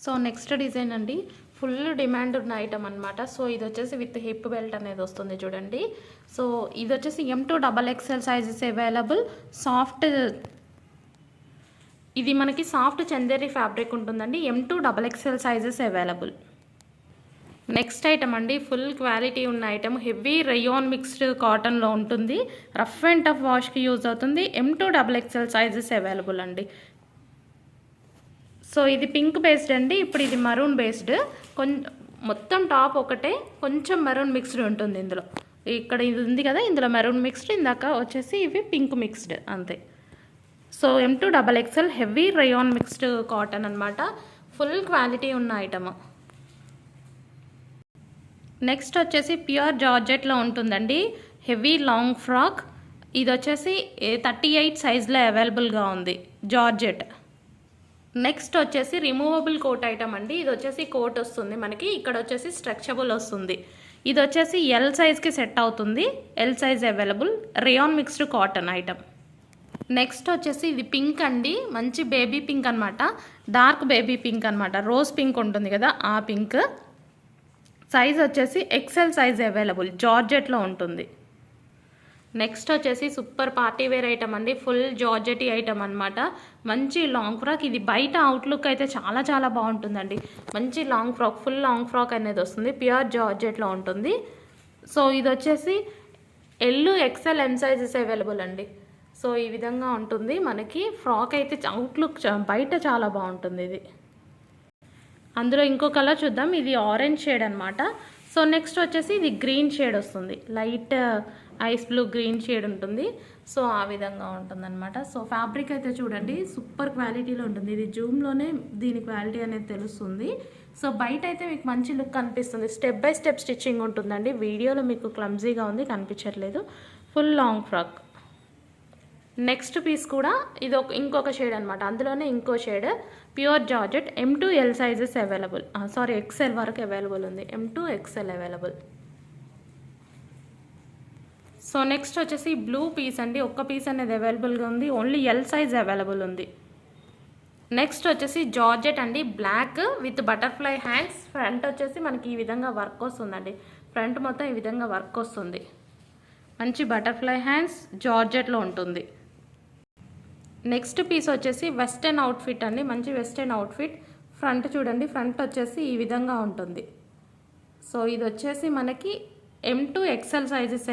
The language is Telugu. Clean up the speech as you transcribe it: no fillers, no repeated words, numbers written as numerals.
సో నెక్స్ట్ డిజైన్ అండి, ఫుల్ డిమాండ్ ఉన్న ఐటమ్ అనమాట. సో ఇది వచ్చేసి విత్ హిప్ బెల్ట్ అనేది వస్తుంది చూడండి. సో ఇది వచ్చేసి M2XXL సైజెస్ అవైలబుల్. సాఫ్ట్, ఇది మనకి సాఫ్ట్ చందేరి ఫ్యాబ్రిక్ ఉంటుందండి. M2XXL sizes available. Next item అండి, ఫుల్ క్వాలిటీ ఉన్న ఐటమ్, హెవీ రేయాన్ మిక్స్డ్ కాటన్లో ఉంటుంది. రఫ్ అండ్ టఫ్ వాష్కి యూజ్ అవుతుంది. M2XXL సైజెస్ అవైలబుల్ అండి. సో ఇది పింక్ బేస్డ్ అండి, ఇప్పుడు ఇది మరూన్ బేస్డ్. మొత్తం టాప్ ఒకటే, కొంచెం మెరూన్ మిక్స్డ్ ఉంటుంది ఇందులో. ఇక్కడ ఇది ఉంది కదా, ఇందులో మెరూన్ మిక్స్డ్, ఇందాక వచ్చేసి ఇవి పింక్ మిక్స్డ్ అంతే. So M2XXL heavy rayon mixed cotton అనమాట. ఫుల్ క్వాలిటీ ఉన్న ఐటమ్. నెక్స్ట్ వచ్చేసి ప్యూర్ జార్జెట్లో ఉంటుందండి, హెవీ లాంగ్ ఫ్రాక్. ఇది వచ్చేసి 38 సైజ్లో అవైలబుల్గా ఉంది, జార్జెట్. నెక్స్ట్ వచ్చేసి రిమూవబుల్ కోట్ ఐటమ్ అండి. ఇది వచ్చేసి కోట్ వస్తుంది మనకి, ఇక్కడ వచ్చేసి స్ట్రెచబుల్ వస్తుంది. ఇది వచ్చేసి ఎల్ సైజ్కి సెట్ అవుతుంది, L size available. Rayon mixed cotton item. Next వచ్చేసి ఇది పింక్ అండి, మంచి బేబీ పింక్ అనమాట, డార్క్ బేబీ పింక్ అనమాట. రోజ్ పింక్ ఉంటుంది కదా, ఆ పింక్. సైజ్ వచ్చేసి XL సైజ్ అవైలబుల్, జార్జెట్లో ఉంటుంది. నెక్స్ట్ వచ్చేసి సూపర్ పార్టీ వేర్ ఐటమ్ అండి, ఫుల్ జార్జెటీ ఐటమ్ అనమాట. మంచి లాంగ్ ఫ్రాక్. ఇది బయట అవుట్లుక్ అయితే చాలా చాలా బాగుంటుందండి. మంచి long frock, full long frock అనేది వస్తుంది, ప్యూర్ జార్జెట్లో ఉంటుంది. సో ఇది వచ్చేసి L, XL, M sizes available అండి. సో ఈ విధంగా ఉంటుంది మనకి ఫ్రాక్ అయితే. అవుట్లుక్ బయట చాలా బాగుంటుంది ఇది. అందులో ఇంకో కలర్ చూద్దాం, ఇది ఆరెంజ్ షేడ్ అనమాట. సో నెక్స్ట్ వచ్చేసి ఇది గ్రీన్ షేడ్ వస్తుంది, light ice blue green shade ఉంటుంది. సో ఆ విధంగా ఉంటుందన్నమాట. సో ఫ్యాబ్రిక్ అయితే చూడండి, సూపర్ క్వాలిటీలో ఉంటుంది. ఇది జూమ్లోనే దీని క్వాలిటీ అనేది తెలుస్తుంది. సో బయట అయితే మీకు మంచి లుక్ కనిపిస్తుంది. స్టెప్ బై స్టెప్ స్టిచ్చింగ్ ఉంటుందండి. వీడియోలో మీకు క్లమ్జీగా ఉంది, కనిపించట్లేదు. Full long frock. Next piece కూడా ఇది ఇంకొక షేడ్ అనమాట, అందులోనే ఇంకో shade, pure georgette. M2L sizes available, sorry XL వరకు అవైలబుల్ ఉంది, M2XL అవైలబుల్. సో నెక్స్ట్ వచ్చేసి బ్లూ పీస్ అండి, ఒక్క పీస్ అనేది అవైలబుల్గా ఉంది, ఓన్లీ L సైజ్ అవైలబుల్ ఉంది. నెక్స్ట్ వచ్చేసి జార్జెట్ అండి, black with butterfly hands. Front వచ్చేసి మనకి ఈ విధంగా వర్క్ వస్తుందండి, ఫ్రంట్ మొత్తం ఈ విధంగా వర్క్ వస్తుంది. మంచి బటర్ఫ్లై హ్యాండ్స్, జార్జెట్లో ఉంటుంది. నెక్స్ట్ పీస్ వచ్చేసి వెస్టర్న్ అవుట్ఫిట్ అండి, మంచి వెస్టర్న్ అవుట్ఫిట్. ఫ్రంట్ చూడండి, ఫ్రంట్ వచ్చేసి ఈ విధంగా ఉంటుంది. సో ఇది వచ్చేసి మనకి M2XL సైజెస్